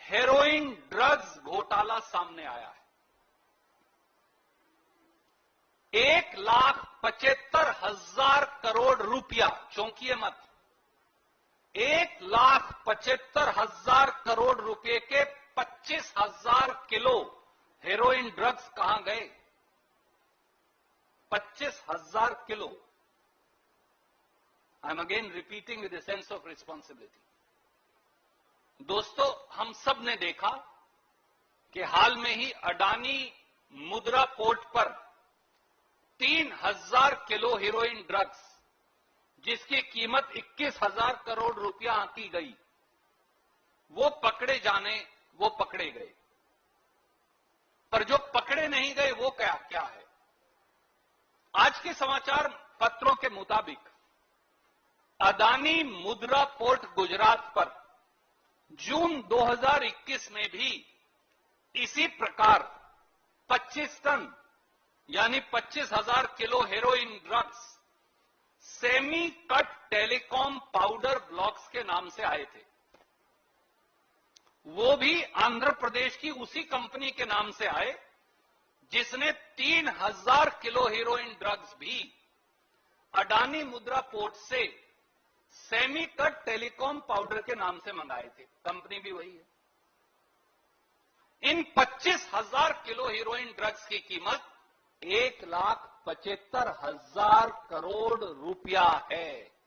Heroin drugs घोटाला सामने आया है। 1,75,000 करोड़ रुपया, चौंकिए मत, 1,75,000 करोड़ रुपए के 25,000 किलो हेरोइन ड्रग्स कहां गए? 25,000 kilo. I am again repeating with the sense of responsibility. दोस्तों, हम सब ने देखा कि हाल में ही अडानी मुद्रा पोर्ट पर 3,000 किलो हेरोइन ड्रग्स, जिसकी कीमत 21,000 करोड़ रुपया आंकी गई, वो पकड़े गए। पर जो पकड़े नहीं गए वो क्या है? आज के समाचार पत्रों के मुताबिक अडानी मुद्रा पोर्ट गुजरात पर जून 2021 में भी इसी प्रकार 25 टन यानी 25,000 kilo heroin drugs semi cut telecom powder blocks के नाम से आए थे। वो भी आंध्र प्रदेश की उसी कंपनी के नाम से आए जिसने 3,000 किलो हेरोइन ड्रग्स भी अडानी मुद्रा पोर्ट से सेमी कट टेलीकॉम पाउडर के नाम से मंगाए थे। कंपनी भी वही है। इन 25,000 किलो हेरोइन ड्रग्स की कीमत 1,75,000 करोड़ रुपया है।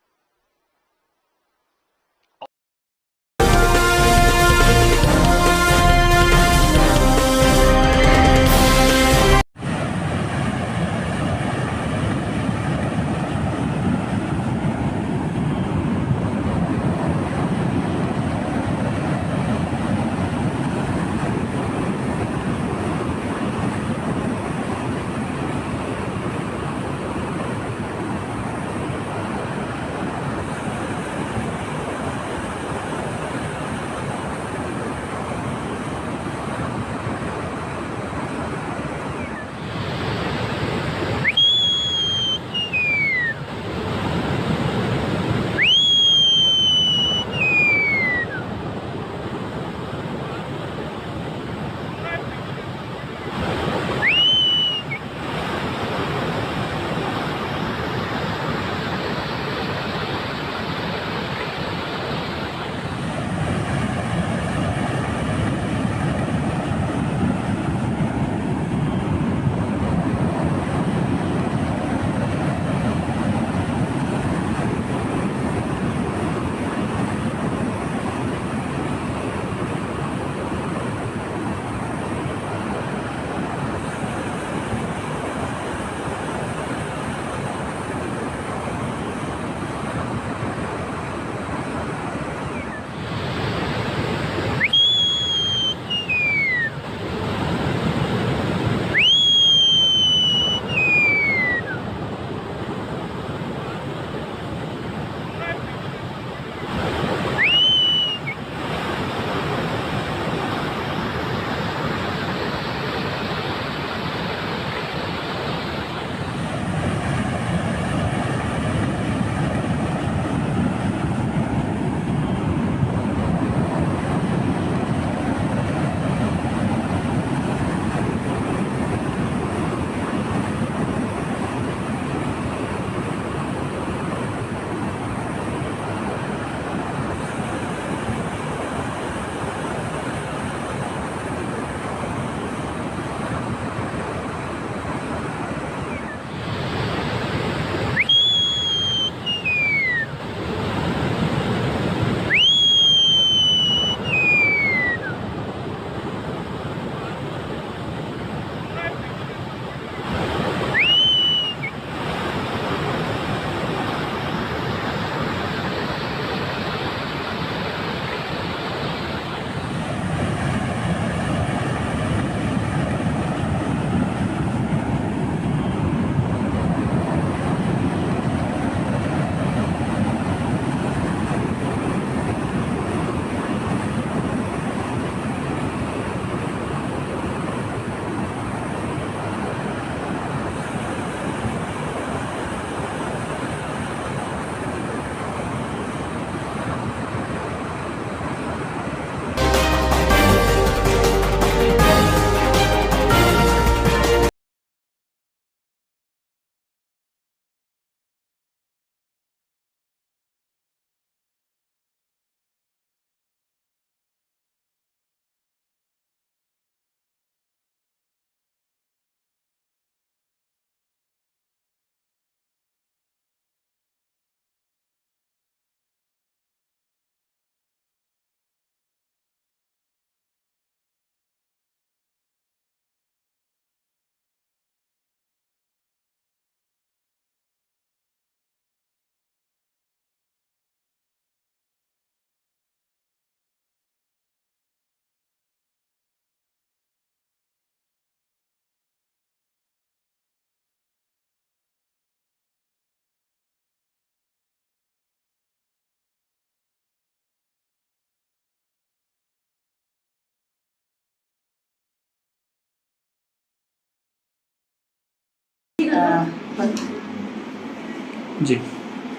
जी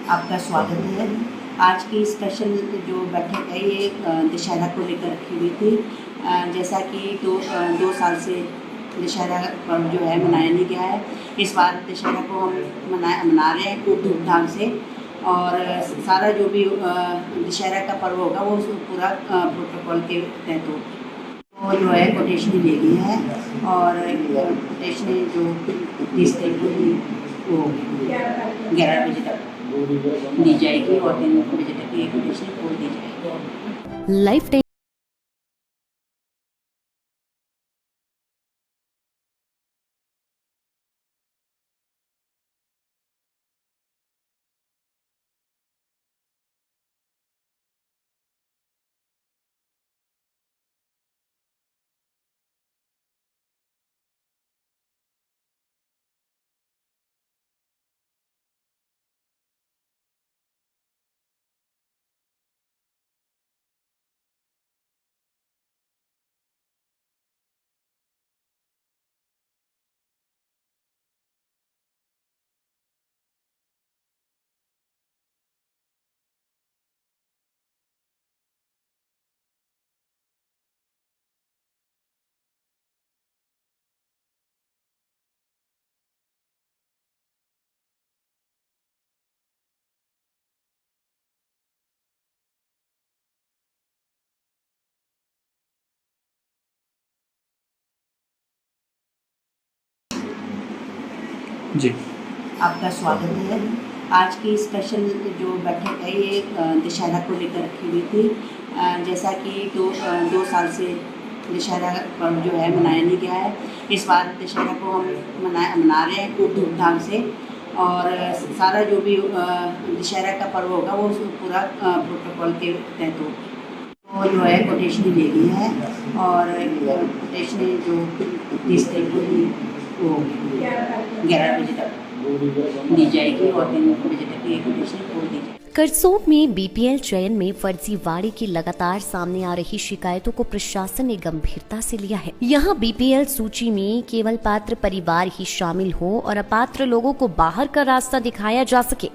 आपका स्वागत है। आज की स्पेशल जो बैठक है ये दशहरा को लेकर रखी हुई थी। जैसा कि दो साल से दशहरा पर्व जो है मनाया नहीं गया है। इस बार दशहरा को हम मना रहे हैं खूब धूमधाम से, और सारा जो भी दशहरा का पर्व होगा वो पूरा प्रोटोकॉल के तहत हो। वो जो है कोटेशनी ले ली है, और कोटेशनी जो 30 तारीख को ही वो 11 बजे तक दी जाएगी, और 3 बजे तक ये कोटेशनी खोल दी जाएगी। लाइफ जी आपका स्वागत है। आज की स्पेशल जो बैठक है ये दशहरा को लेकर रखी हुई थी। जैसा कि दो साल से दशहरा पर्व जो है मनाया नहीं गया है। इस बार दशहरा को हम मना रहे हैं खूब धूमधाम से, और सारा जो भी दशहरा का पर्व होगा वो पूरा प्रोटोकॉल के तहत हो। वो जो है कोटेशनी ले ली है, और कोटेशनी जो 30 तारीख को ही वो 11 बजे तक दी जाएगी, और 3 बजे तक ये कोटेशनी खोल दी जाएगी। करसोग में बीपीएल चयन में फर्जीवाड़े की लगातार सामने आ रही शिकायतों को प्रशासन ने गंभीरता से लिया है। यहाँ बीपीएल सूची में केवल पात्र परिवार ही शामिल हो और अपात्र लोगों को बाहर का रास्ता दिखाया जा सके,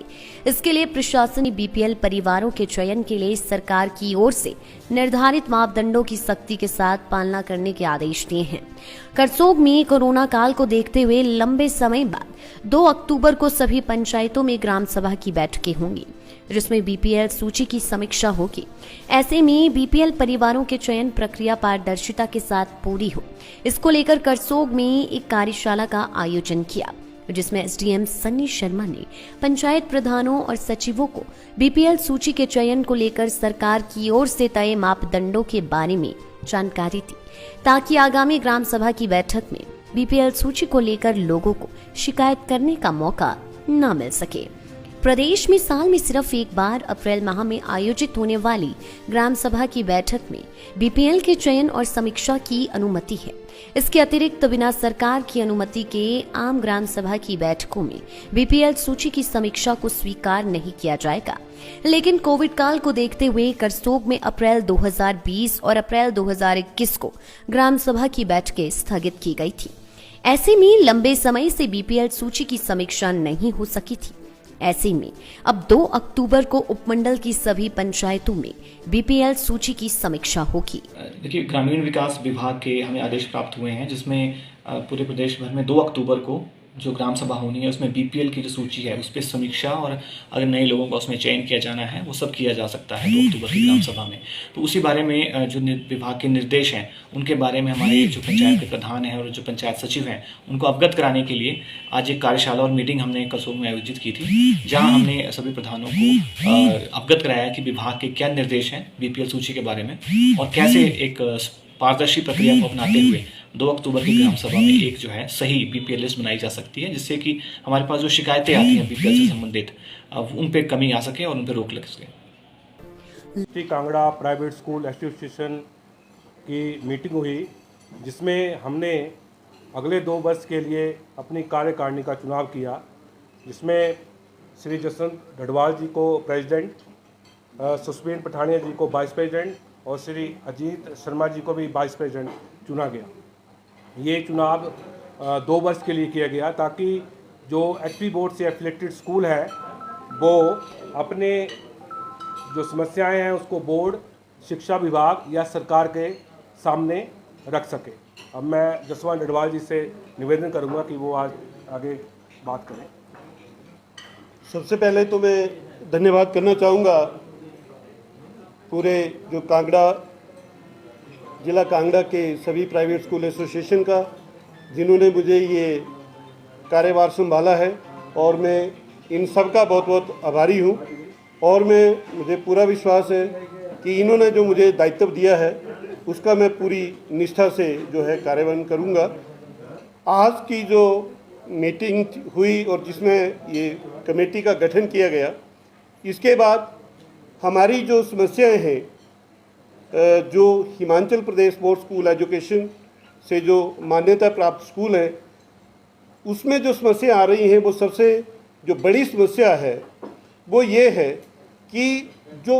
इसके लिए प्रशासन ने बीपीएल परिवारों के चयन के लिए सरकार की ओर से निर्धारित मापदंडों की सख्ती के साथ पालना करने के आदेश दिए हैं। करसोग में कोरोना काल को देखते हुए लंबे समय बाद 2 अक्टूबर को सभी पंचायतों में ग्राम सभा की बैठकें होंगी, जिसमें बीपीएल सूची की समीक्षा होगी। ऐसे में बीपीएल परिवारों के चयन प्रक्रिया पारदर्शिता के साथ पूरी हो, इसको लेकर करसोग में एक कार्यशाला का आयोजन किया, जिसमें एसडीएम सन्नी शर्मा ने पंचायत प्रधानों और सचिवों को बीपीएल सूची के चयन को लेकर सरकार की ओर से तय मापदंडों के बारे में जानकारी दी, ताकि आगामी ग्राम सभा की बैठक में बीपीएल सूची को लेकर लोगों को शिकायत करने का मौका न मिल सके। प्रदेश में साल में सिर्फ एक बार अप्रैल माह में आयोजित होने वाली ग्राम सभा की बैठक में बीपीएल के चयन और समीक्षा की अनुमति है। इसके अतिरिक्त बिना सरकार की अनुमति के आम ग्राम सभा की बैठकों में बीपीएल सूची की समीक्षा को स्वीकार नहीं किया जाएगा। लेकिन कोविड काल को देखते हुए करसोग में अप्रैल 2020 और अप्रैल 2021 को ग्राम सभा की बैठकें स्थगित की गई थी। ऐसे में लंबे समय से बीपीएल सूची की समीक्षा नहीं हो सकी थी। ऐसे में अब 2 अक्टूबर को उपमंडल की सभी पंचायतों में बीपीएल सूची की समीक्षा होगी। देखिए, ग्रामीण विकास विभाग के हमें आदेश प्राप्त हुए हैं, जिसमें पूरे प्रदेश भर में 2 अक्टूबर को जो ग्राम सभा होनी है उसमें बीपीएल की जो सूची है उस पर समीक्षा, और अगर नए लोगों का उसमें चयन किया जाना है वो सब किया जा सकता है 2 अक्टूबर की ग्राम सभा में। तो उसी बारे में जो विभाग के निर्देश हैं उनके बारे में हमारे जो पंचायत के प्रधान हैं और जो पंचायत सचिव हैं उनको अवगत कराने के लिए आज एक कार्यशाला और मीटिंग हमने करसोग में आयोजित की थी, जहाँ हमने सभी प्रधानों को अवगत कराया कि विभाग के क्या निर्देश हैं बीपीएल सूची के बारे में, और कैसे एक पारदर्शी प्रक्रिया को अपनाते हुए 2 अक्टूबर की ग्राम सभा में एक जो है सही बीपीएल लिस्ट बनाई जा सकती है, जिससे कि हमारे पास जो शिकायतें आती हैं बीपीएल से संबंधित उन पे कमी आ सके और उन पे रोक लग सके। Shri Kangra private school association की मीटिंग हुई, जिसमें हमने अगले 2 वर्ष के लिए अपनी कार्यकारिणी का चुनाव किया, जिसमें श्री जसवंत ढडवाल जी को प्रेसिडेंट, सुस्मीन पठानिया जी को वाइस प्रेसिडेंट और श्री अजीत शर्मा जी को भी वाइस प्रेसिडेंट चुना गया। ये चुनाव 2 वर्ष के लिए किया गया ताकि जो HP बोर्ड से एफिलेटेड स्कूल है वो अपने जो समस्याएं हैं उसको बोर्ड, शिक्षा विभाग या सरकार के सामने रख सके। अब मैं जसवंत अडवाल जी से निवेदन करूंगा कि वो आज आगे बात करें। सबसे पहले तो मैं धन्यवाद करना चाहूँगा पूरे जो कांगड़ा जिला कांगड़ा के सभी प्राइवेट स्कूल एसोसिएशन का, जिन्होंने मुझे ये कार्यभार संभाला है, और मैं इन सब का बहुत बहुत आभारी हूँ। और मुझे पूरा विश्वास है कि इन्होंने जो मुझे दायित्व दिया है उसका मैं पूरी निष्ठा से जो है कार्यान्वयन करूँगा। आज की जो मीटिंग हुई और जिसमें ये कमेटी का गठन किया गया, इसके बाद हमारी जो समस्याएं हैं, जो Himachal Pradesh board school education से जो मान्यता प्राप्त स्कूल हैं, उसमें जो समस्या आ रही हैं, वो सबसे जो बड़ी समस्या है वो ये है कि जो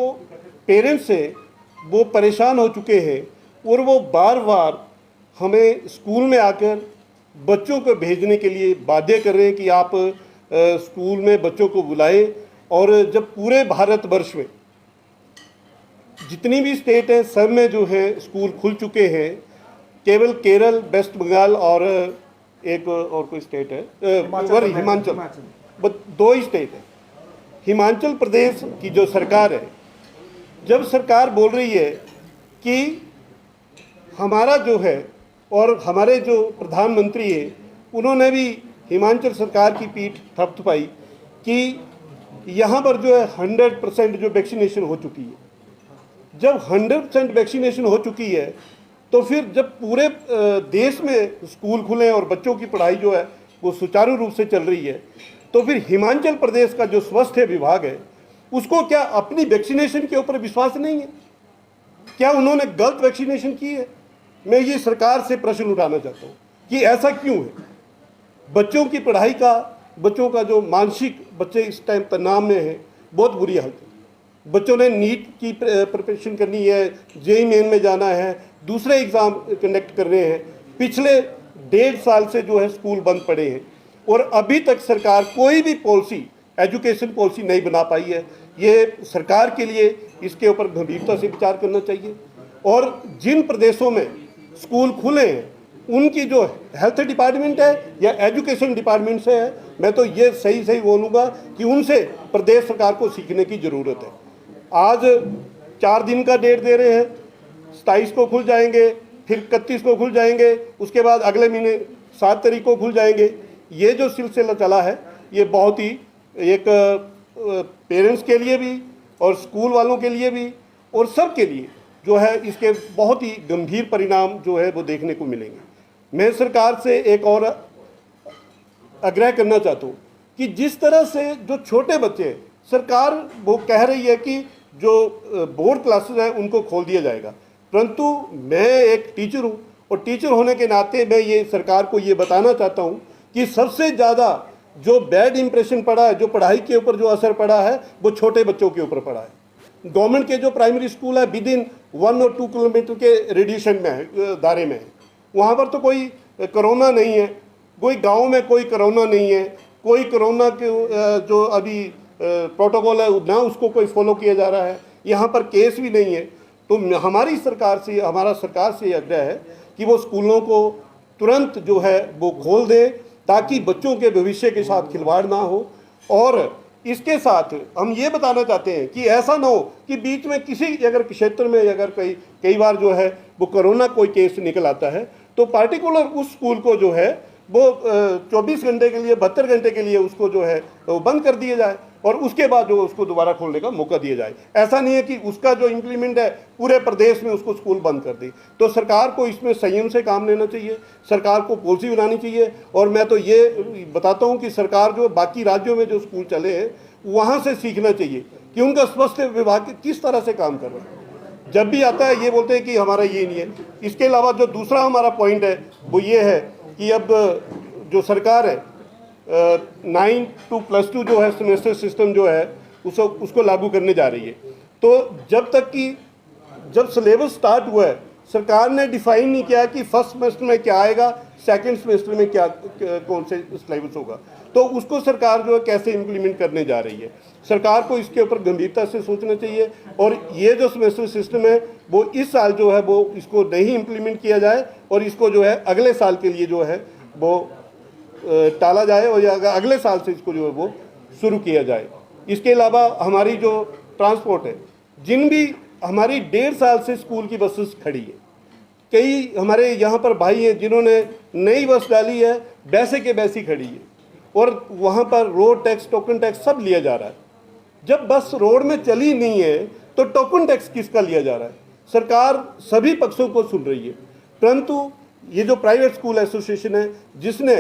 पेरेंट्स हैं वो परेशान हो चुके हैं और वो बार बार हमें स्कूल में आकर बच्चों को भेजने के लिए बाध्य कर रहे हैं कि आप स्कूल में बच्चों को बुलाएं। और जब पूरे भारतवर्ष में जितनी भी स्टेट है सब में जो है स्कूल खुल चुके हैं, केवल केरल, वेस्ट बंगाल और एक और कोई स्टेट है हिमाचल, बस 2 ही स्टेट है। हिमाचल प्रदेश की जो सरकार है, जब सरकार बोल रही है कि हमारा जो है और हमारे जो प्रधानमंत्री है उन्होंने भी हिमाचल सरकार की पीठ थपथपाई कि यहाँ पर जो है 100% जो वैक्सीनेशन हो चुकी है। जब 100% वैक्सीनेशन हो चुकी है तो फिर जब पूरे देश में स्कूल खुले और बच्चों की पढ़ाई जो है वो सुचारू रूप से चल रही है, तो फिर हिमाचल प्रदेश का जो स्वास्थ्य विभाग है उसको क्या अपनी वैक्सीनेशन के ऊपर विश्वास नहीं है? क्या उन्होंने गलत वैक्सीनेशन की है? मैं ये सरकार से प्रश्न उठाना चाहता हूँ कि ऐसा क्यों है? बच्चों की पढ़ाई का, बच्चों का जो मानसिक, बच्चे इस टाइम तनाव में है, बहुत बुरी हालत है। बच्चों ने नीट की प्रिपरेशन करनी है, जेईई मेन में जाना है, दूसरे एग्ज़ाम कंडक्ट कर रहे हैं। पिछले 1.5 साल से जो है स्कूल बंद पड़े हैं और अभी तक सरकार कोई भी पॉलिसी, एजुकेशन पॉलिसी नहीं बना पाई है। ये सरकार के लिए इसके ऊपर गंभीरता से विचार करना चाहिए। और जिन प्रदेशों में स्कूल खुले हैं उनकी जो हेल्थ डिपार्टमेंट है या एजुकेशन डिपार्टमेंट से है, मैं तो ये सही बोलूँगा कि उनसे प्रदेश सरकार को सीखने की ज़रूरत है। आज 4 दिन का डेट दे रहे हैं, 27 को खुल जाएंगे, फिर 31 को खुल जाएंगे, उसके बाद अगले महीने 7 तारीख को खुल जाएंगे। ये जो सिलसिला चला है ये बहुत ही एक पेरेंट्स के लिए भी और स्कूल वालों के लिए भी और सब के लिए जो है इसके बहुत ही गंभीर परिणाम जो है वो देखने को मिलेंगे। मैं सरकार से एक और आग्रह करना चाहता हूँ कि जिस तरह से जो छोटे बच्चे हैं, सरकार वो कह रही है कि जो बोर्ड क्लासेस हैं उनको खोल दिया जाएगा, परंतु मैं एक टीचर हूँ और टीचर होने के नाते मैं ये सरकार को ये बताना चाहता हूँ कि सबसे ज़्यादा जो बैड इंप्रेशन पड़ा है, जो पढ़ाई के ऊपर जो असर पड़ा है, वो छोटे बच्चों के ऊपर पड़ा है। गवर्नमेंट के जो प्राइमरी स्कूल है विद इन 1 और 2 किलोमीटर के रेडिएशन में है, दायरे में है, वहाँ पर तो कोई कोरोना नहीं है, कोई गांव में कोई कोरोना नहीं है, कोई कोरोना के जो अभी प्रोटोकॉल है ना उसको कोई फॉलो किया जा रहा है, यहाँ पर केस भी नहीं है। तो हमारी सरकार से, हमारा सरकार से आग्रह है कि वो स्कूलों को तुरंत जो है वो खोल दें ताकि बच्चों के भविष्य के साथ खिलवाड़ ना हो। और इसके साथ हम ये बताना चाहते हैं कि ऐसा ना हो कि बीच में किसी अगर क्षेत्र में अगर कई बार जो है वो कोरोना कोई केस निकल आता है तो पार्टिकुलर उस स्कूल को जो है वो 24 घंटे के लिए, 72 घंटे के लिए उसको जो है वो बंद कर दिया जाए और उसके बाद जो उसको दोबारा खोलने का मौका दिया जाए। ऐसा नहीं है कि उसका जो इम्प्लीमेंट है पूरे प्रदेश में उसको स्कूल बंद कर दी। तो सरकार को इसमें संयम से काम लेना चाहिए, सरकार को पॉलिसी बनानी चाहिए। और मैं तो ये बताता हूँ कि सरकार जो बाकी राज्यों में जो स्कूल चले हैं वहाँ से सीखना चाहिए कि उनका स्वास्थ्य विभाग किस तरह से काम कर रहा है। जब भी आता है ये बोलते हैं कि हमारा ये नहीं है। इसके अलावा जो दूसरा हमारा पॉइंट है वो ये है कि अब जो सरकार है 9 to +2 जो है सेमेस्टर सिस्टम जो है उसको लागू करने जा रही है। तो जब सिलेबस स्टार्ट हुआ है सरकार ने डिफाइन नहीं किया कि फर्स्ट सेमेस्टर में क्या आएगा, सेकंड सेमेस्टर में क्या कौन से सिलेबस होगा। तो उसको सरकार जो है कैसे इम्प्लीमेंट करने जा रही है। सरकार को इसके ऊपर गंभीरता से सोचना चाहिए और ये जो सेमेस्टर सिस्टम है वो इस साल जो है वो इसको नहीं इम्प्लीमेंट किया जाए और इसको जो है अगले साल के लिए जो है वो टाला जाए और या अगले साल से इसको जो है वो शुरू किया जाए। इसके अलावा हमारी जो ट्रांसपोर्ट है, जिन भी हमारी 1.5 साल से स्कूल की बसेस खड़ी है, कई हमारे यहाँ पर भाई हैं जिन्होंने नई बस डाली है, वैसे के वैसी खड़ी है और वहाँ पर रोड टैक्स, टोकन टैक्स सब लिया जा रहा है। जब बस रोड में चली नहीं है तो टोकन टैक्स किसका लिया जा रहा है? सरकार सभी पक्षों को सुन रही है, परंतु ये जो प्राइवेट स्कूल एसोसिएशन है, जिसने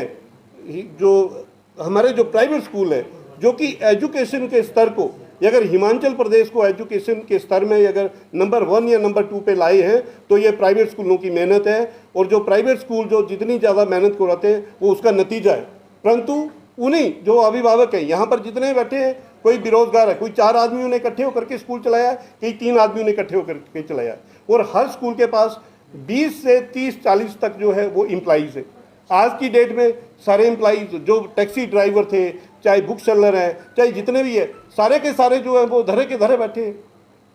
जो हमारे जो प्राइवेट स्कूल है जो कि एजुकेशन के स्तर को, अगर हिमाचल प्रदेश को एजुकेशन के स्तर में अगर नंबर 1 या नंबर 2 पे लाए हैं तो ये प्राइवेट स्कूलों की मेहनत है और जो प्राइवेट स्कूल जो जितनी ज़्यादा मेहनत कराते हैं वो उसका नतीजा है। परंतु उन्हीं जो अभिभावक हैं, यहाँ पर जितने बैठे हैं, कोई बेरोजगार है, कोई 4 आदमियों ने इकट्ठे होकर के स्कूल चलाया, कई 3 आदमियों ने इकट्ठे होकर के चलाया और हर स्कूल के पास 20 से 30-40 तक जो है वो एम्प्लॉइज़ है। आज की डेट में सारे एम्प्लॉइज जो टैक्सी ड्राइवर थे, चाहे बुक सेलर हैं, चाहे जितने भी है, सारे के सारे जो है वो धरे के धरे बैठे हैं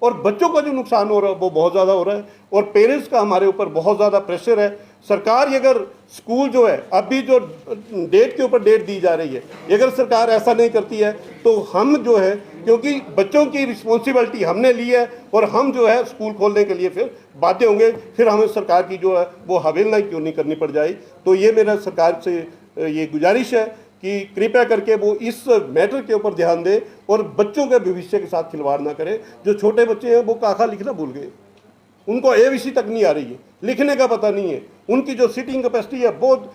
और बच्चों का जो नुकसान हो रहा है वो बहुत ज़्यादा हो रहा है और पेरेंट्स का हमारे ऊपर बहुत ज़्यादा प्रेशर है। सरकार अगर स्कूल जो है अभी जो डेट के ऊपर डेट दी जा रही है, अगर सरकार ऐसा नहीं करती है तो हम जो है, क्योंकि बच्चों की रिस्पॉन्सिबिलिटी हमने ली है और हम जो है स्कूल खोलने के लिए फिर बाध्य होंगे, फिर हमें सरकार की जो है वो हवेलना क्यों नहीं करनी पड़ जाए। तो ये मेरा सरकार से ये गुजारिश है कि कृपया करके वो इस मैटर के ऊपर ध्यान दे और बच्चों के भविष्य के साथ खिलवाड़ ना करें। जो छोटे बच्चे हैं वो काखा लिखना भूल गए, उनको ABC तक नहीं आ रही है, लिखने का पता नहीं है, उनकी जो सिटिंग कैपेसिटी है बहुत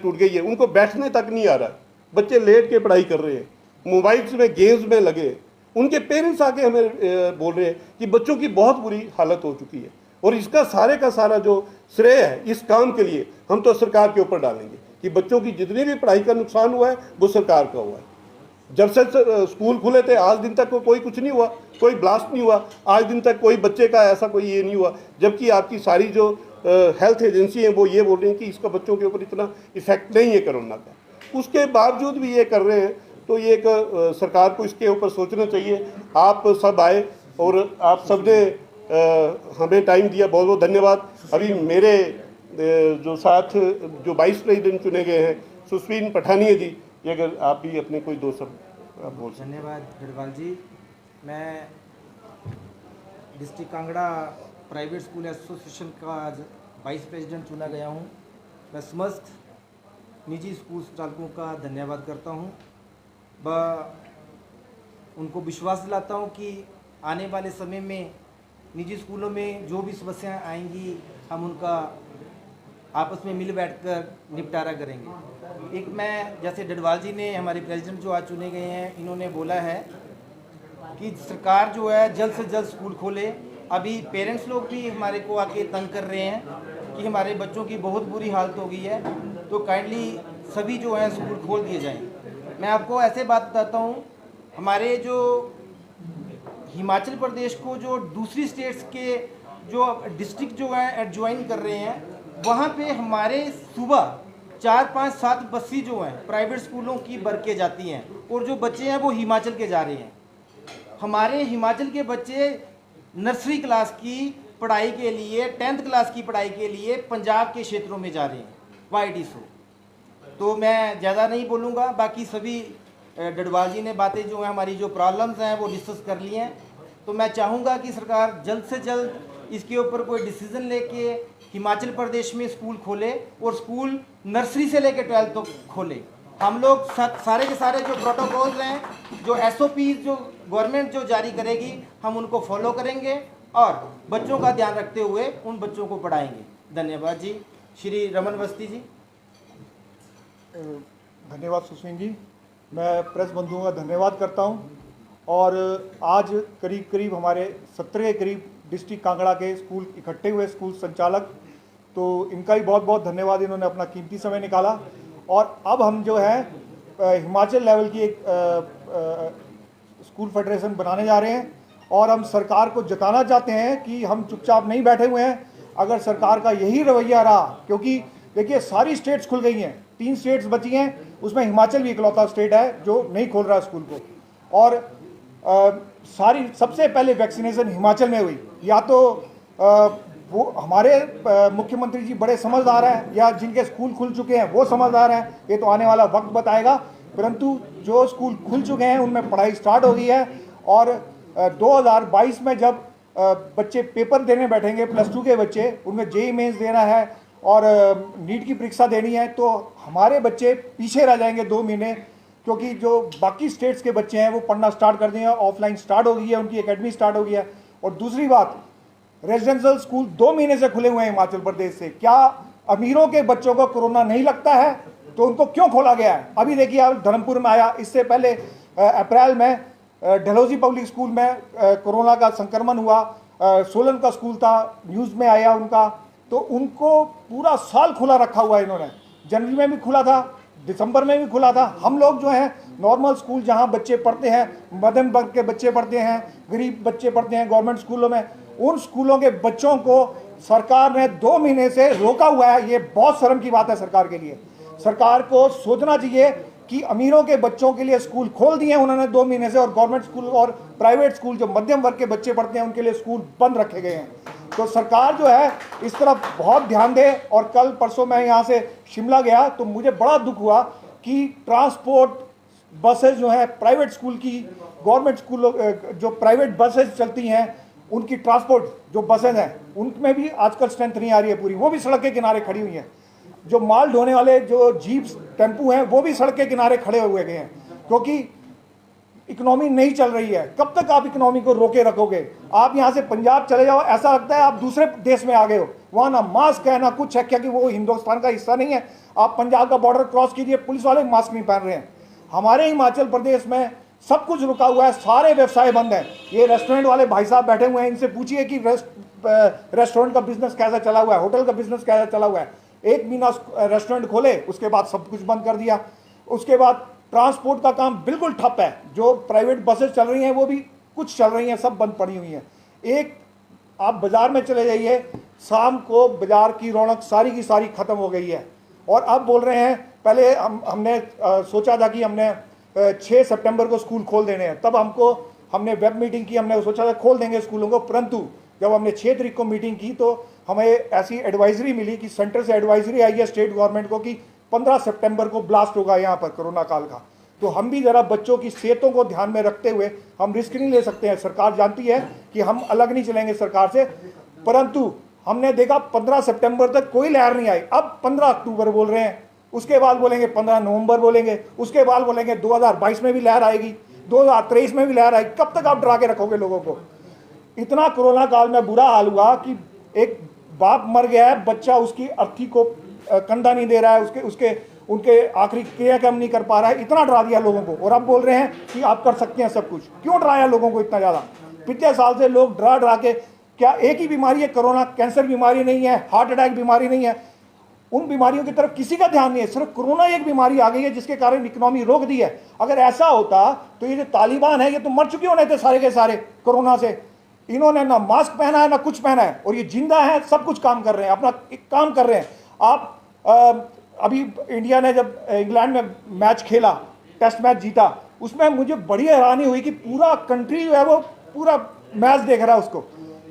टूट गई है, उनको बैठने तक नहीं आ रहा है, बच्चे लेट के पढ़ाई कर रहे हैं, मोबाइल्स में गेम्स में लगे। उनके पेरेंट्स आके हमें बोल रहे हैं कि बच्चों की बहुत बुरी हालत हो चुकी है और इसका सारे का सारा जो श्रेय है इस काम के लिए हम तो सरकार के ऊपर डालेंगे कि बच्चों की जितनी भी पढ़ाई का नुकसान हुआ है वो सरकार का हुआ है। जब से स्कूल खुले थे आज दिन तक कोई कुछ नहीं हुआ, कोई ब्लास्ट नहीं हुआ, आज दिन तक कोई बच्चे का ऐसा कोई ये नहीं हुआ, जबकि आपकी सारी जो हेल्थ एजेंसी हैं वो ये बोल रही हैं कि इसका बच्चों के ऊपर इतना इफेक्ट नहीं है कोरोना का। उसके बावजूद भी ये कर रहे हैं, तो ये एक सरकार को इसके ऊपर सोचना चाहिए। आप सब आए और आप सब ने हमें टाइम दिया, बहुत बहुत धन्यवाद। अभी मेरे जो साथ जो वाइस प्रेसिडेंट चुने गए हैं सुस्वीन पठानिया जी, ये अगर आप भी अपने कोई 2 शब्द आप बोल सकते। धन्यवाद गढ़वाल जी। मैं district Kangra private school association का आज वाइस प्रेसिडेंट चुना गया हूँ। मैं समस्त निजी स्कूल चालकों का धन्यवाद करता हूँ व उनको विश्वास दिलाता हूँ कि आने वाले समय में निजी स्कूलों में जो भी समस्याएं आएंगी हम उनका आपस में मिल बैठकर निपटारा करेंगे। एक मैं जैसे डडवाल जी ने, हमारे प्रेसिडेंट जो आज चुने गए हैं, इन्होंने बोला है कि सरकार जो है जल्द से जल्द स्कूल खोले। अभी पेरेंट्स लोग भी हमारे को आके तंग कर रहे हैं कि हमारे बच्चों की बहुत बुरी हालत हो गई है, तो काइंडली सभी जो है स्कूल खोल दिए जाएँ। मैं आपको ऐसे बात बताता हूँ, हमारे जो हिमाचल प्रदेश को जो दूसरी स्टेट्स के जो डिस्ट्रिक्ट जो है एडजॉइन कर रहे हैं, वहाँ पे हमारे सुबह 4, 5, 7 बसें जो हैं प्राइवेट स्कूलों की भर के जाती हैं और जो बच्चे हैं वो हिमाचल के जा रहे हैं। हमारे हिमाचल के बच्चे नर्सरी क्लास की पढ़ाई के लिए, 10th क्लास की पढ़ाई के लिए पंजाब के क्षेत्रों में जा रहे हैं, YT सो। तो मैं ज़्यादा नहीं बोलूँगा, बाकी सभी डडवाल जी ने बातें जो हैं हमारी जो प्रॉब्लम्स हैं वो डिस्कस कर ली हैं। तो मैं चाहूँगा कि सरकार जल्द से जल्द इसके ऊपर कोई डिसीज़न लेके हिमाचल प्रदेश में स्कूल खोले और स्कूल नर्सरी से लेकर 12th तक खोले। हम लोग सारे के सारे जो प्रोटोकॉल्स हैं, जो SOP जो गवर्नमेंट जो जारी करेगी, हम उनको फॉलो करेंगे और बच्चों का ध्यान रखते हुए उन बच्चों को पढ़ाएंगे। धन्यवाद जी। श्री रमन अवस्थी जी। धन्यवाद सुस्वीन जी। मैं प्रेस बंधुओं का धन्यवाद करता हूं और आज करीब करीब हमारे 17 के करीब डिस्ट्रिक्ट कांगड़ा के स्कूल इकट्ठे हुए, स्कूल संचालक, तो इनका भी बहुत बहुत धन्यवाद, इन्होंने अपना कीमती समय निकाला। और अब हम जो है हिमाचल लेवल की एक स्कूल फेडरेशन बनाने जा रहे हैं और हम सरकार को जताना चाहते हैं कि हम चुपचाप नहीं बैठे हुए हैं। अगर सरकार का यही रवैया रहा, क्योंकि देखिए सारी स्टेट्स खुल गई हैं, 3 स्टेट्स बची हैं उसमें हिमाचल भी इकलौता स्टेट है जो नहीं खोल रहा है स्कूल को। और सारी सबसे पहले वैक्सीनेशन हिमाचल में हुई। या तो वो हमारे मुख्यमंत्री जी बड़े समझदार हैं या जिनके स्कूल खुल चुके हैं वो समझदार हैं, ये तो आने वाला वक्त बताएगा। परंतु जो स्कूल खुल चुके हैं उनमें पढ़ाई स्टार्ट हो गई है और 2022 में जब बच्चे पेपर देने बैठेंगे, +2 के बच्चे, उनमें जेईई मेंस देना है और नीट की परीक्षा देनी है, तो हमारे बच्चे पीछे रह जाएंगे 2 महीने, क्योंकि जो बाकी स्टेट्स के बच्चे हैं वो पढ़ना स्टार्ट कर दिए हैं, ऑफलाइन स्टार्ट हो गई है, उनकी एकेडमी स्टार्ट हो गई है। और दूसरी बात, रेजिडेंशियल स्कूल 2 महीने से खुले हुए हैं हिमाचल प्रदेश से। क्या अमीरों के बच्चों को कोरोना नहीं लगता है तो उनको क्यों खोला गया है? अभी देखिए आप धर्मपुर में आया, इससे पहले अप्रैल में डलहौजी पब्लिक स्कूल में कोरोना का संक्रमण हुआ, सोलन का स्कूल था, न्यूज़ में आया उनका, तो उनको पूरा साल खुला रखा हुआ है इन्होंने। जनवरी में भी खुला था, दिसंबर में भी खुला था। हम लोग जो हैं नॉर्मल स्कूल जहां बच्चे पढ़ते हैं, मध्यम वर्ग के बच्चे पढ़ते हैं, गरीब बच्चे पढ़ते हैं गवर्नमेंट स्कूलों में, उन स्कूलों के बच्चों को सरकार ने 2 महीने से रोका हुआ है। ये बहुत शर्म की बात है सरकार के लिए। सरकार को सोचना चाहिए कि अमीरों के बच्चों के लिए स्कूल खोल दिए उन्होंने 2 महीने से, और गवर्नमेंट स्कूल और प्राइवेट स्कूल जो मध्यम वर्ग के बच्चे पढ़ते हैं उनके लिए स्कूल बंद रखे गए हैं। तो सरकार जो है इस तरफ बहुत ध्यान दे। और कल परसों मैं यहाँ से शिमला गया तो मुझे बड़ा दुख हुआ कि ट्रांसपोर्ट बसेज जो है प्राइवेट स्कूल की, गवर्नमेंट स्कूलों जो प्राइवेट बसेज चलती हैं उनकी ट्रांसपोर्ट जो बसेज हैं उनमें भी आजकल स्ट्रेंथ नहीं आ रही है पूरी, वो भी सड़क के किनारे खड़ी हुई हैं। जो माल ढोने वाले जो जीप्स टेम्पू हैं वो भी सड़क के किनारे खड़े हुए गए हैं, क्योंकि इकोनॉमी नहीं चल रही है। कब तक आप इकोनॉमी को रोके रखोगे? आप यहाँ से पंजाब चले जाओ, ऐसा लगता है आप दूसरे देश में आ गए हो। वहाँ ना मास्क है ना कुछ है, क्या कि वो हिंदुस्तान का हिस्सा नहीं है। आप पंजाब का बॉर्डर क्रॉस कीजिए, पुलिस वाले मास्क नहीं पहन रहे हैं। हमारे हिमाचल प्रदेश में सब कुछ रुका हुआ है, सारे व्यवसाय बंद हैं। ये रेस्टोरेंट वाले भाई साहब बैठे हुए हैं, इनसे पूछिए कि रेस्टोरेंट का बिजनेस कैसा चला हुआ है, होटल का बिजनेस कैसा चला हुआ है। 1 महीना रेस्टोरेंट खोले, उसके बाद सब कुछ बंद कर दिया। उसके बाद ट्रांसपोर्ट का काम बिल्कुल ठप है। जो प्राइवेट बसेस चल रही हैं वो भी कुछ चल रही हैं, सब बंद पड़ी हुई हैं। एक आप बाजार में चले जाइए, शाम को बाजार की रौनक सारी की सारी खत्म हो गई है। और अब बोल रहे हैं, पहले हमने सोचा था कि हमने 6 सितंबर को स्कूल खोल देने हैं, तब हमने वेब मीटिंग की, हमने सोचा था खोल देंगे स्कूलों को। परंतु जब हमने 6 तारीख को मीटिंग की तो हमें ऐसी एडवाइजरी मिली कि सेंटर से एडवाइजरी आई है स्टेट गवर्नमेंट को कि 15 सितंबर को ब्लास्ट होगा यहाँ पर कोरोना काल का। तो हम भी जरा बच्चों की सेहतों को ध्यान में रखते हुए हम रिस्क नहीं ले सकते हैं। सरकार जानती है कि हम अलग नहीं चलेंगे सरकार से, परंतु हमने देखा 15 सितंबर तक कोई लहर नहीं आई। अब 15 अक्टूबर बोल रहे हैं, उसके बाद बोलेंगे 15 नवंबर बोलेंगे, उसके बाद बोलेंगे 2022 में भी लहर आएगी, 2023 में भी लहर आएगी। कब तक आप डरा के रखोगे लोगों को? इतना कोरोना काल में बुरा हाल हुआ कि एक बाप मर गया है, बच्चा उसकी अर्थी को कंधा नहीं दे रहा है, उनके आखिरी क्रियाक्रम नहीं कर पा रहा है। इतना डरा दिया लोगों को, और अब बोल रहे हैं कि आप कर सकते हैं सब कुछ। क्यों डराया लोगों को इतना ज़्यादा? पिछले साल से लोग डरा के, क्या एक ही बीमारी है कोरोना? कैंसर बीमारी नहीं है, हार्ट अटैक बीमारी नहीं है, उन बीमारियों की तरफ किसी का ध्यान नहीं है। सिर्फ कोरोना एक बीमारी आ गई है जिसके कारण इकोनॉमी रोक दी है। अगर ऐसा होता तो ये जो तालिबान है ये तो मर चुके होने थे सारे के सारे कोरोना से। इन्होंने ना मास्क पहना है ना कुछ पहना है, और ये जिंदा है, सब कुछ काम कर रहे हैं, अपना काम कर रहे हैं। आप अभी इंडिया ने जब इंग्लैंड में मैच खेला, टेस्ट मैच जीता, उसमें मुझे बड़ी हैरानी हुई कि पूरा कंट्री जो है वो पूरा मैच देख रहा है उसको।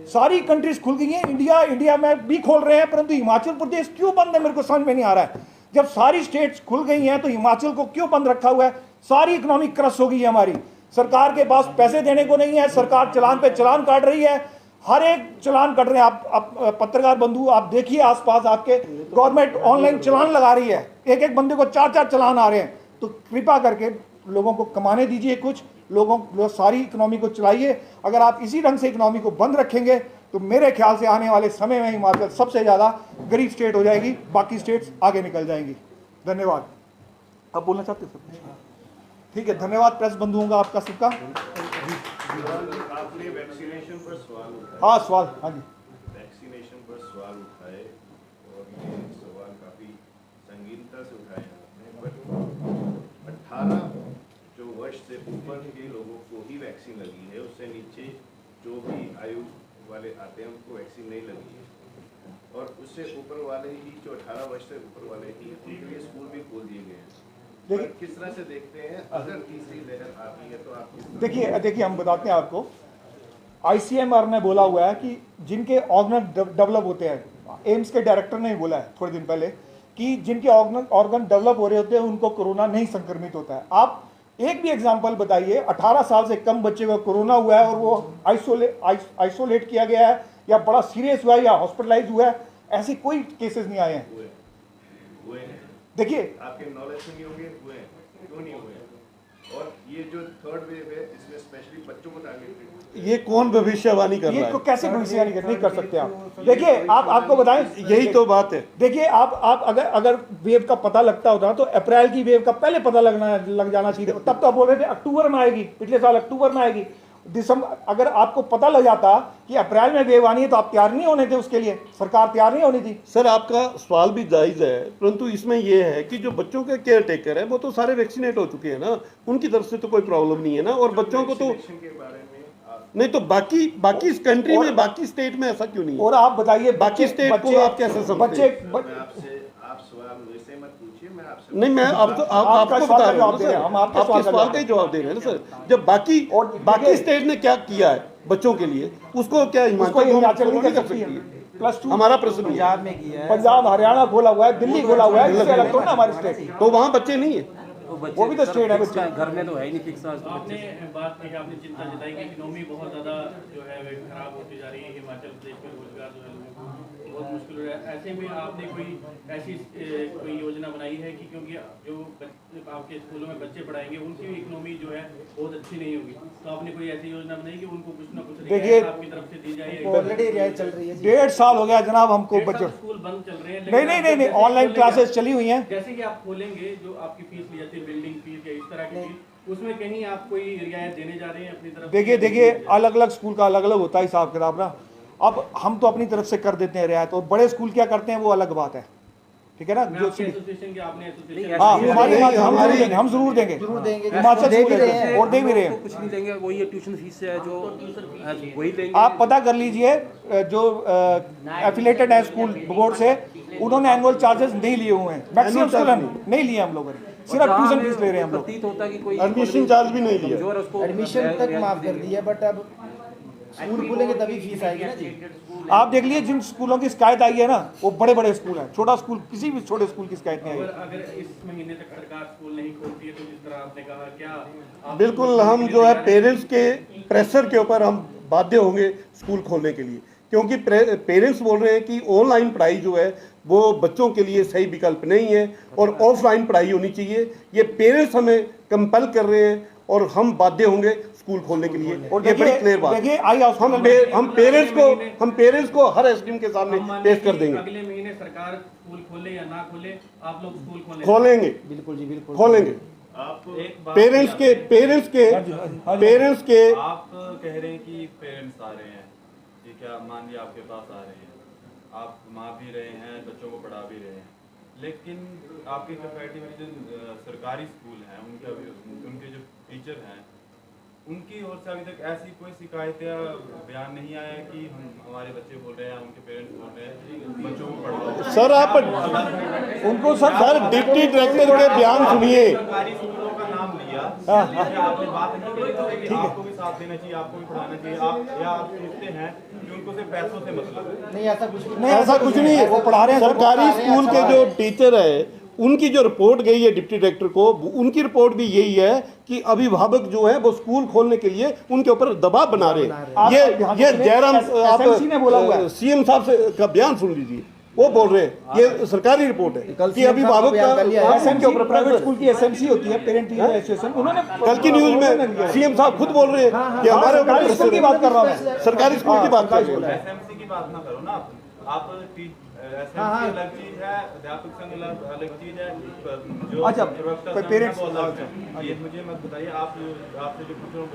सारी कंट्रीज खुल गई हैं, इंडिया में भी खोल रहे हैं, परंतु हिमाचल प्रदेश क्यों बंद है मेरे को समझ में नहीं आ रहा है। जब सारी स्टेट्स खुल गई हैं तो हिमाचल को क्यों बंद रखा हुआ है? सारी इकोनॉमी क्रश हो गई है हमारी। सरकार के पास पैसे देने को नहीं है, सरकार चलान पे चलान काट रही है, हर एक चलान कट रहे हैं। आप पत्रकार बंधु आप देखिए आसपास आपके, गवर्नमेंट ऑनलाइन चलान लगा रही है, एक एक बंदे को 4-4 चलान आ रहे हैं। तो कृपा करके लोगों को कमाने दीजिए, कुछ लोग सारी इकोनॉमी को चलाइए। अगर आप इसी ढंग से इकोनॉमी को बंद रखेंगे तो मेरे ख्याल से आने वाले समय में हिमाचल सबसे ज़्यादा गरीब स्टेट हो जाएगी, बाकी स्टेट्स आगे निकल जाएंगी। धन्यवाद। आप बोलना चाहते हैं? ठीक है, धन्यवाद प्रेस बंधुओं का, आपका सबका। आपने वैक्सीनेशन पर सवाल उठाया। हाँ सवाल, हाँ जी। वैक्सीनेशन पर सवाल उठाए और ये सवाल काफ़ी संगीनता से उठाए आपने, पर 18 जो वर्ष से ऊपर के लोगों को ही वैक्सीन लगी है, उससे नीचे जो भी आयु वाले आते हैं उनको वैक्सीन नहीं लगी है, और उससे ऊपर वाले ही जो 18 वर्ष से ऊपर वाले ही उनके लिए स्कूल भी खोल दिए गए हैं। देखिए किस तरह से देखते हैं अगर तीसरी लहर आती है तो आप किस तरह देखिए हम बताते हैं आपको, ICMR ने बोला हुआ है कि जिनके ऑर्गन डेवलप होते हैं, एम्स के डायरेक्टर ने ही बोला है थोड़े दिन पहले कि जिनके ऑर्गन डेवलप हो रहे होते हैं उनको कोरोना नहीं संक्रमित होता है। आप एक भी एग्जांपल बताइए 18 साल से कम बच्चे को कोरोना हुआ है और वो आइसोलेट किया गया है या बड़ा सीरियस हुआ है या हॉस्पिटलाइज हुआ है, ऐसी कोई केसेस नहीं आए हैं। हुए हैं? देखिए आपके नॉलेज में नहीं होंगे, हुए हैं, क्यों नहीं हुए? और ये जो थर्ड वेव है इसमें स्पेशली बच्चों को टारगेट, ये कौन भविष्यवाणी कर रहा ये है? तो कैसे भविष्यवाणी नहीं कर सकते आप। देखिए आपको बताएं, यही तो बात है। देखिए आप अगर वेव का पता लगता होता तो अप्रैल की वेव का पहले पता लग जाना चाहिए। तब तो आप बोल रहे थे अक्टूबर में आएगी, पिछले साल अक्टूबर में आएगी, दिसंबर, अगर आपको पता लग जाता कि अप्रैल में वेव आनी है तो आप तैयार नहीं होने थे उसके लिए, सरकार तैयार नहीं होनी थी। सर आपका सवाल भी जायज़ है, परंतु इसमें यह है कि जो बच्चों के केयर टेकर है वो तो सारे वैक्सीनेट हो चुके हैं ना, उनकी तरफ से तो कोई प्रॉब्लम नहीं है ना। और बच्चों को तो के बारे में नहीं तो बाकी इस कंट्री में, बाकी स्टेट में ऐसा क्यों नहीं है? और आप बताइए बाकी स्टेट को आप कैसे समझते हैं? मैं आपसे, आप सवाल वैसे मत पूछिए, मैं आपसे नहीं, मैं आपको बता रहा हूँ सर, हम आपके आपके सवाल का ही जवाब दे रहे हैं ना सर। जब बाकी स्टेट ने क्या किया है बच्चों के लिए, उसको क्या हिमाचल नहीं कर सकती है। +2 हमारा प्रश्न पंजाब में किया है, पंजाब हरियाणा खोला हुआ है, दिल्ली खोला हुआ है, इससे अलग तो ना हमारी स्टेट, तो वहाँ बच्चे नहीं है। वो भी तो स्टेट है बच्चे। घर में तो है ही नहीं फिक्स। आपने बात की, आपने चिंता जताई कि इकोनॉमी बहुत ज़्यादा जो है वे खराब होती जा रही है, हिमाचल प्रदेश में रोजगार जो है लोगों को बहुत मुश्किल हो रहा है। ऐसे में आपने कोई ऐसी कोई योजना बनाई है कि क्योंकि जो आपके स्कूलों में बच्चे पढ़ाएंगे उनकी इकोनॉमी जो है बहुत अच्छी नहीं होगी, तो आपने कोई ऐसी योजना बनाई कि उनको कुछ ना कुछ रियायत आपकी तरफ से दी जाए? ऑलरेडी रियायत चल रही है। 1.5 साल हो गया जनाब हमको बच्चों, स्कूल बंद चल रहे हैं। नहीं, ऑनलाइन क्लासेस चली हुई हैं। जैसे कि आप खोलेंगे, जो आपकी फीस ली जाती है, बिल्डिंग फीस या इस तरह की फीस, उसमें कहीं आप कोई रियायत देने जा रहे हैं अपनी तरफ? देखिए अलग अलग स्कूल का अलग अलग होता है हिसाब किताब ना। अब हम तो अपनी तरफ से कर देते हैं रियायत, और बड़े स्कूल क्या करते हैं वो अलग बात है, ठीक है ना। जो एसोसिएशन के आपने एसोसिएशन, हाँ, हम जरूर देंगे हिमाचल स्कूल और दे भी रहे हैं। कुछ नहीं देंगे, वही ट्यूशन फीस है जो वही देंगे। आप पता कर लीजिए, जो एफिलेटेड है स्कूल बोर्ड से, उन्होंने एनुअल चार्जेस नहीं लिए हुए हैं, मैक्सिमम स्कूल नहीं लिए हम लोगों ने, सिर्फ ट्यूशन फीस ले रहे हैं हम लोग। प्रतीत होता है कि कोई एडमिशन चार्ज भी नहीं लिया, जो उसको एडमिशन तक माफ कर दिया, बट अब स्कूल खुलेंगे तभी फीस आएगी ना जी। आप देख लीजिए जिन स्कूलों की शिकायत आई है ना, वो बड़े बड़े स्कूल हैं, छोटा स्कूल, किसी भी छोटे स्कूल की शिकायत नहीं आई। अगर इस महीने तक सरकार स्कूल नहीं खोलती है तो जिस तरह आपने कहा, क्या बिल्कुल हम जो है पेरेंट्स के प्रेशर के ऊपर हम बाध्य होंगे स्कूल खोलने के लिए, क्योंकि पेरेंट्स बोल रहे हैं कि ऑनलाइन पढ़ाई जो है वो बच्चों के लिए सही विकल्प नहीं है और ऑफलाइन पढ़ाई होनी चाहिए। ये पेरेंट्स हमें कंपल कर रहे हैं और हम बाध्य होंगे स्कूल खोलने के लिए। और ये बड़ी क्लियर बात है। हम पेरेंट्स को हर एसडीएम के सामने पेश कर देंगे। अगले महीने सरकार स्कूल खोले या ना खोले, आप लोग स्कूल खोलेंगे, बिल्कुल जी, बिल्कुल खोलेंगे। आप पेरेंट्स के आप कह रहे हैं कि पेरेंट्स आ रहे हैं जी, क्या मान लिया आपके पास आ रहे हैं, आप घुमा भी रहे हैं, बच्चों को पढ़ा भी रहे हैं, लेकिन आपकी सोसाइटी में जो सरकारी स्कूल हैं उनके जो टीचर हैं उनकी ओर से अभी तक ऐसी कोई शिकायत या बयान नहीं आया कि हमारे बच्चे बोल रहे हैं, उनके पेरेंट्स बोल रहे हैं बच्चों को पढ़ाओ। सर आप उनको सर डिप्टी डायरेक्टर के बयान सुनिए। सरकारी स्कूलों का नाम लिया, आपने बात नहीं की, आपको भी साथ देना चाहिए, आपको भी पढ़ाना चाहिए, आप सोचते हैं कि उनको सिर्फ पैसों से मतलब नहीं, ऐसा कुछ नहीं है, वो पढ़ा रहे हैं। सरकारी स्कूल के जो टीचर है उनकी जो रिपोर्ट गई है डिप्टी डायरेक्टर को, उनकी रिपोर्ट भी यही है कि अभिभावक जो है वो स्कूल खोलने के लिए उनके ऊपर दबाव बना रहे हैं। ये जयराम आप सीएम साहब से का बयान सुन लीजिए, वो बोल रहे हैं, ये सरकारी रिपोर्ट है कि अभिभावक का प्राइवेट स्कूल की एसएमसी होती है, पेरेंट टीचर एसोसिएशन, उन्होंने कल की न्यूज में सीएम साहब खुद बोल रहे हैं कि हमारे सरकारी स्कूल की बात कर रहा हूँ, सरकारी स्कूल की बात कर रहे हैं। एसएमसी की बात ना करो ना आप एसएमसी अलग चीज है, अध्यापक संघ अलग चीज है, जो अच्छा पेरेंट्स ये मुझे मत बताइए, आपसे जो पूछ रहा हूँ